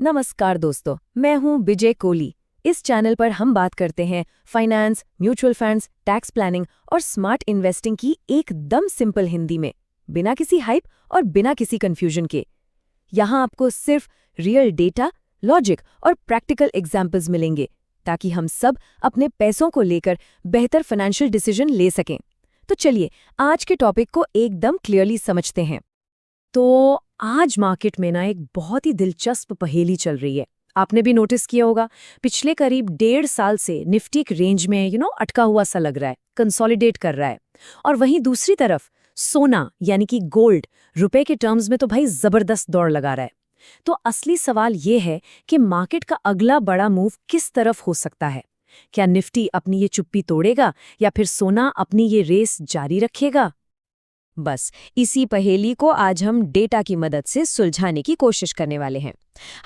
नमस्कार दोस्तों, मैं हूं विजय कोहली। इस चैनल पर हम बात करते हैं finance, mutual funds, tax planning और स्मार्ट इन्वेस्टिंग की एकदम सिंपल हिंदी में, बिना किसी हाइप और बिना किसी कंफ्यूजन के। यहाँ आपको सिर्फ रियल डेटा, लॉजिक और प्रैक्टिकल एग्जाम्पल्स मिलेंगे ताकि हम सब अपने पैसों को लेकर बेहतर फाइनेंशियल डिसीजन ले सकें। तो चलिए आज के टॉपिक को एकदम क्लियरली समझते हैं। तो आज मार्केट में ना एक बहुत ही दिलचस्प पहेली चल रही है। आपने भी नोटिस किया होगा, पिछले करीब 1.5 साल से निफ्टी एक रेंज में अटका हुआ सा लग रहा है, कंसोलिडेट कर रहा है। और वहीं दूसरी तरफ सोना यानी कि गोल्ड रुपए के टर्म्स में तो भाई जबरदस्त दौड़ लगा रहा है। तो असली सवाल ये है कि मार्केट का अगला बड़ा मूव किस तरफ हो सकता है। क्या निफ्टी अपनी ये चुप्पी तोड़ेगा या फिर सोना अपनी ये रेस जारी रखेगा? बस इसी पहेली को आज हम डेटा की मदद से सुलझाने की कोशिश करने वाले हैं।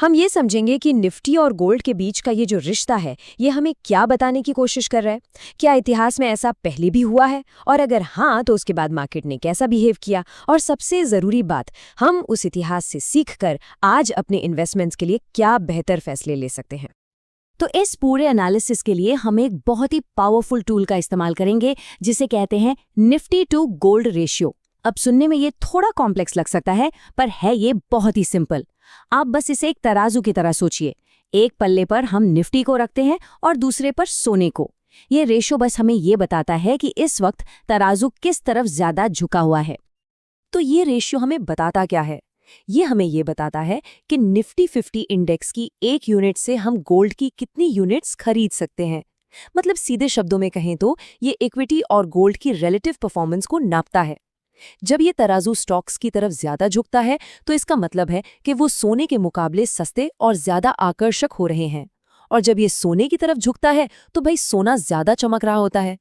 हम ये समझेंगे कि निफ्टी और गोल्ड के बीच का ये जो रिश्ता है, ये हमें क्या बताने की कोशिश कर रहा है। क्या इतिहास में ऐसा पहले भी हुआ है, और अगर हाँ तो उसके बाद मार्केट ने कैसा बिहेव किया, और सबसे ज़रूरी बात, हम उस इतिहास से सीखकर आज अपने इन्वेस्टमेंट्स के लिए क्या बेहतर फैसले ले सकते हैं। तो इस पूरे एनालिसिस के लिए हम एक बहुत ही पावरफुल टूल का इस्तेमाल करेंगे जिसे कहते हैं निफ्टी टू गोल्ड रेशियो। अब सुनने में ये थोड़ा कॉम्प्लेक्स लग सकता है, पर है ये बहुत ही सिंपल। आप बस इसे एक तराजू की तरह सोचिए। एक पल्ले पर हम निफ्टी को रखते हैं और दूसरे पर सोने को। ये रेशियो बस हमें ये बताता है कि इस वक्त तराजू किस तरफ ज्यादा झुका हुआ है। तो ये रेशियो हमें बताता क्या है? ये हमें ये बताता है कि निफ्टी 50 इंडेक्स की एक यूनिट से हम गोल्ड की कितनी यूनिट्स खरीद सकते हैं। मतलब सीधे शब्दों में कहें तो ये इक्विटी और गोल्ड की रिलेटिव परफॉर्मेंस को नापता है। जब ये तराजू स्टॉक्स की तरफ ज्यादा झुकता है तो इसका मतलब है कि वो सोने के मुकाबले सस्ते और ज्यादा आकर्षक हो रहे हैं। और जब ये सोने की तरफ झुकता है तो भाई सोना ज्यादा चमक रहा होता है।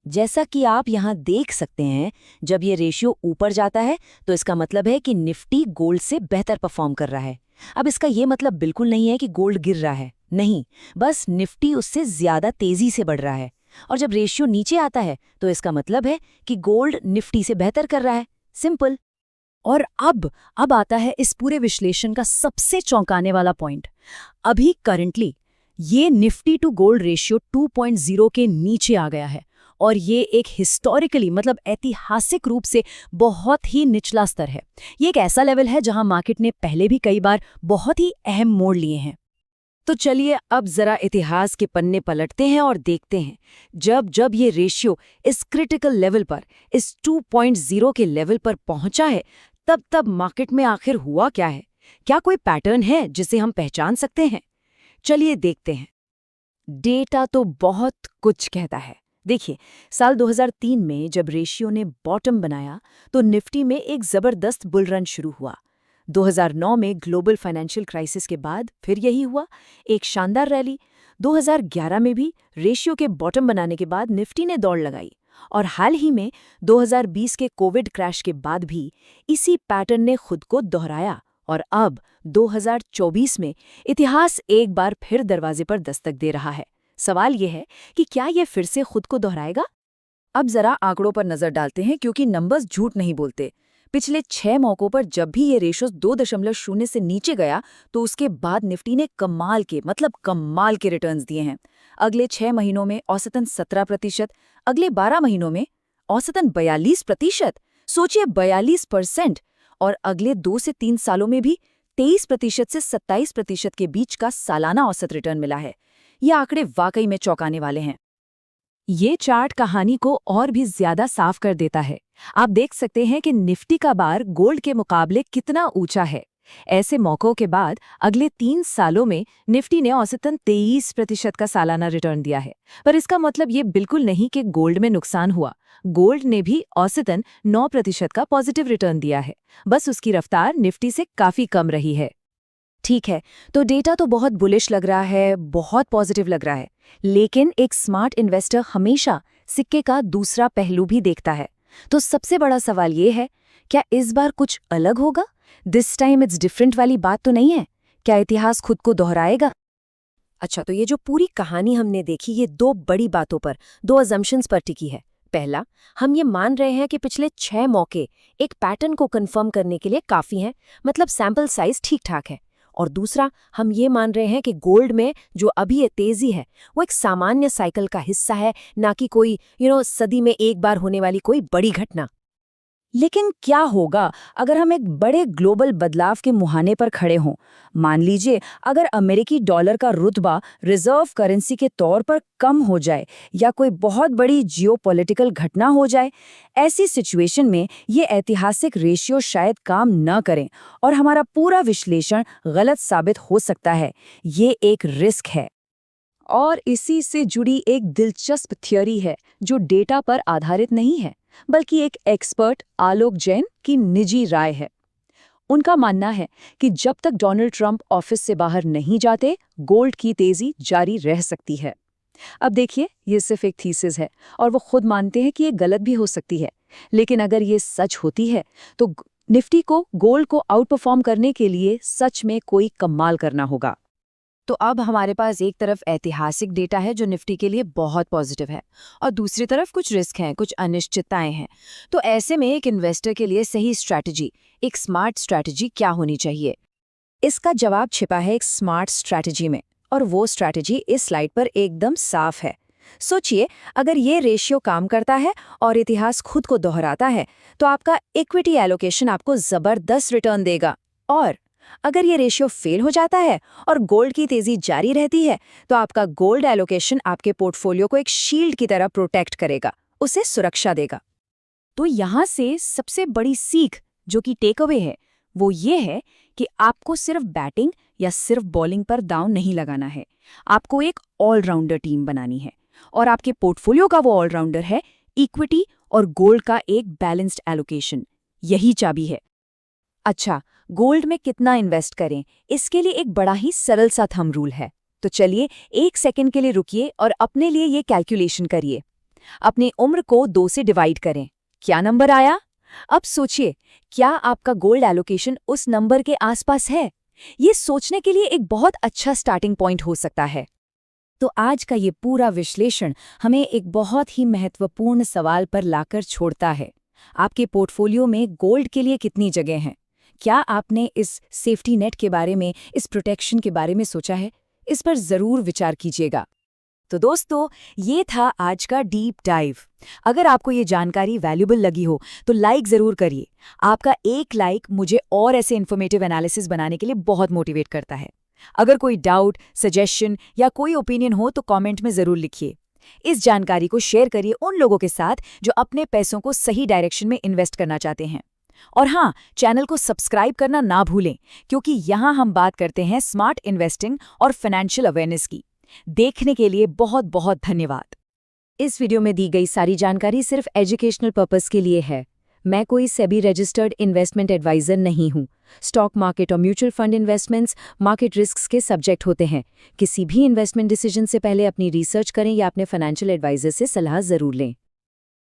जैसा कि आप यहाँ देख सकते हैं, जब ये रेशियो ऊपर जाता है तो इसका मतलब है कि निफ्टी गोल्ड से बेहतर परफॉर्म कर रहा है। अब इसका ये मतलब बिल्कुल नहीं है कि गोल्ड गिर रहा है, नहीं, बस निफ्टी उससे ज्यादा तेजी से बढ़ रहा है। और जब रेशियो नीचे आता है तो इसका मतलब है कि गोल्ड निफ्टी से बेहतर कर रहा है। सिंपल। और अब आता है इस पूरे विश्लेषण का सबसे चौंकाने वाला पॉइंट। अभी करंटली ये निफ्टी टू गोल्ड रेशियो 2.0 के नीचे आ गया है, और ये एक हिस्टोरिकली मतलब ऐतिहासिक रूप से बहुत ही निचला स्तर है। ये एक ऐसा लेवल है जहां मार्केट ने पहले भी कई बार बहुत ही अहम मोड़ लिए हैं। तो चलिए अब जरा इतिहास के पन्ने पलटते हैं और देखते हैं, जब जब ये रेशियो इस क्रिटिकल लेवल पर, इस 2.0 के लेवल पर पहुंचा है, तब तब मार्केट में आखिर हुआ क्या है? क्या कोई पैटर्न है जिसे हम पहचान सकते हैं? चलिए देखते हैं। डेटा तो बहुत कुछ कहता है। देखिए, साल 2003 में जब रेशियो ने बॉटम बनाया तो निफ्टी में एक जबरदस्त बुल रन शुरू हुआ। 2009 में ग्लोबल फाइनेंशियल क्राइसिस के बाद फिर यही हुआ, एक शानदार रैली। 2011 में भी रेशियो के बॉटम बनाने के बाद निफ्टी ने दौड़ लगाई, और हाल ही में 2020 के कोविड क्रैश के बाद भी इसी पैटर्न ने खुद को दोहराया। और अब 2024 में इतिहास एक बार फिर दरवाजे पर दस्तक दे रहा है। सवाल यह है कि क्या यह फिर से खुद को दोहराएगा? अब जरा आंकड़ों पर नजर डालते हैं, क्योंकि नंबर्स झूठ नहीं बोलते। पिछले 6 मौकों पर जब भी ये रेशियो 2.0 से नीचे गया तो उसके बाद निफ्टी ने कमाल के रिटर्न्स दिए हैं। अगले 6 महीनों में औसतन 17%, अगले 12 महीनों में औसतन 42%। सोचिए, 42%। और अगले 2 से 3 सालों में भी 23% से 27% के बीच का सालाना औसत रिटर्न मिला है। ये आंकड़े वाकई में चौंकाने वाले हैं। ये चार्ट कहानी को और भी ज्यादा साफ कर देता है। आप देख सकते हैं कि निफ्टी का बार गोल्ड के मुकाबले कितना ऊंचा है। ऐसे मौकों के बाद अगले 3 सालों में निफ्टी ने औसतन 23% का सालाना रिटर्न दिया है। पर इसका मतलब ये बिल्कुल नहीं कि गोल्ड में नुकसान हुआ। गोल्ड ने भी औसतन 9% का पॉजिटिव रिटर्न दिया है, बस उसकी रफ्तार निफ्टी से काफी कम रही है। ठीक है, तो डेटा तो बहुत बुलिश लग रहा है, बहुत पॉजिटिव लग रहा है, लेकिन एक स्मार्ट इन्वेस्टर हमेशा सिक्के का दूसरा पहलू भी देखता है। तो सबसे बड़ा सवाल ये है, क्या इस बार कुछ अलग होगा? दिस टाइम इट्स डिफरेंट वाली बात तो नहीं है? क्या इतिहास खुद को दोहराएगा? अच्छा, तो ये जो पूरी कहानी हमने देखी, ये 2 बड़ी बातों पर, 2 अजम्पशंस पर टिकी है। पहला, हम ये मान रहे हैं कि पिछले 6 मौके एक पैटर्न को कंफर्म करने के लिए काफी हैं, मतलब सैंपल साइज ठीक ठाक है। और दूसरा, हम ये मान रहे हैं कि गोल्ड में जो अभी ये तेजी है वो एक सामान्य साइकिल का हिस्सा है, ना कि कोई सदी में एक बार होने वाली कोई बड़ी घटना। लेकिन क्या होगा अगर हम एक बड़े ग्लोबल बदलाव के मुहाने पर खड़े हों? मान लीजिए अगर अमेरिकी डॉलर का रुतबा रिजर्व करेंसी के तौर पर कम हो जाए या कोई बहुत बड़ी जियोपॉलिटिकल घटना हो जाए। ऐसी सिचुएशन में ये ऐतिहासिक रेशियो शायद काम न करें और हमारा पूरा विश्लेषण गलत साबित हो सकता है। ये एक रिस्क है। और इसी से जुड़ी एक दिलचस्प थ्योरी है जो डेटा पर आधारित नहीं है, बल्कि एक एक्सपर्ट आलोक जैन की निजी राय है। उनका मानना है कि जब तक डोनाल्ड ट्रंप ऑफिस से बाहर नहीं जाते, गोल्ड की तेजी जारी रह सकती है। अब देखिए, ये सिर्फ एक थीसिस है और वो खुद मानते हैं कि ये गलत भी हो सकती है। लेकिन अगर ये सच होती है तो निफ्टी को गोल्ड को आउट परफॉर्म करने के लिए सच में कोई कमाल करना होगा। तो अब हमारे पास एक तरफ ऐतिहासिक डेटा है जो निफ्टी के लिए बहुत पॉजिटिव है, और दूसरी तरफ कुछ रिस्क हैं, कुछ अनिश्चितताएं हैं। तो ऐसे में एक इन्वेस्टर के लिए सही स्ट्रैटेजी, एक स्मार्ट स्ट्रैटेजी क्या होनी चाहिए? इसका जवाब छिपा है एक स्मार्ट स्ट्रैटेजी में, और वो स्ट्रैटेजी इस स्लाइड पर एकदम साफ है। सोचिए, अगर ये रेशियो काम करता है और इतिहास खुद को दोहराता है तो आपका इक्विटी एलोकेशन आपको जबरदस्त रिटर्न देगा। और अगर ये रेशियो फेल हो जाता है और गोल्ड की तेजी जारी रहती है तो आपका गोल्ड एलोकेशन आपके पोर्टफोलियो को एक शील्ड की तरह प्रोटेक्ट करेगा, उसे सुरक्षा देगा। तो यहाँ से सबसे बड़ी सीख जो कि टेक अवे है वो ये है कि आपको सिर्फ बैटिंग या सिर्फ बॉलिंग पर दांव नहीं लगाना है। आपको एक ऑलराउंडर टीम बनानी है, और आपके पोर्टफोलियो का वो ऑलराउंडर है इक्विटी और गोल्ड का एक बैलेंस्ड एलोकेशन। यही चाबी है। अच्छा, गोल्ड में कितना इन्वेस्ट करें, इसके लिए एक बड़ा ही सरल सा थंब रूल है। तो चलिए 1 सेकंड के लिए रुकिए और अपने लिए ये कैलकुलेशन करिए। अपनी उम्र को 2 से डिवाइड करें। क्या नंबर आया? अब सोचिए, क्या आपका गोल्ड एलोकेशन उस नंबर के आसपास है? ये सोचने के लिए एक बहुत अच्छा स्टार्टिंग पॉइंट हो सकता है। तो आज का ये पूरा विश्लेषण हमें एक बहुत ही महत्वपूर्ण सवाल पर लाकर छोड़ता है। आपके पोर्टफोलियो में गोल्ड के लिए कितनी जगह है? क्या आपने इस सेफ्टी नेट के बारे में, इस प्रोटेक्शन के बारे में सोचा है? इस पर जरूर विचार कीजिएगा। तो दोस्तों, ये था आज का डीप डाइव। अगर आपको ये जानकारी वैल्यूबल लगी हो तो लाइक जरूर करिए। आपका एक लाइक मुझे और ऐसे इन्फॉर्मेटिव एनालिसिस बनाने के लिए बहुत मोटिवेट करता है। अगर कोई डाउट, सजेशन या कोई ओपिनियन हो तो कमेंट में जरूर लिखिए। इस जानकारी को शेयर करिए उन लोगों के साथ जो अपने पैसों को सही डायरेक्शन में इन्वेस्ट करना चाहते हैं। और हाँ, चैनल को सब्सक्राइब करना ना भूलें, क्योंकि यहाँ हम बात करते हैं स्मार्ट इन्वेस्टिंग और फाइनेंशियल अवेयरनेस की। देखने के लिए बहुत बहुत धन्यवाद। इस वीडियो में दी गई सारी जानकारी सिर्फ एजुकेशनल पर्पस के लिए है। मैं कोई सेबी रजिस्टर्ड इन्वेस्टमेंट एडवाइजर नहीं हूँ। स्टॉक मार्केट और mutual fund investments market risks के सब्जेक्ट होते हैं। किसी भी इन्वेस्टमेंट डिसीजन से पहले अपनी रिसर्च करें या अपने फाइनेंशियल एडवाइजर से सलाह जरूर लें।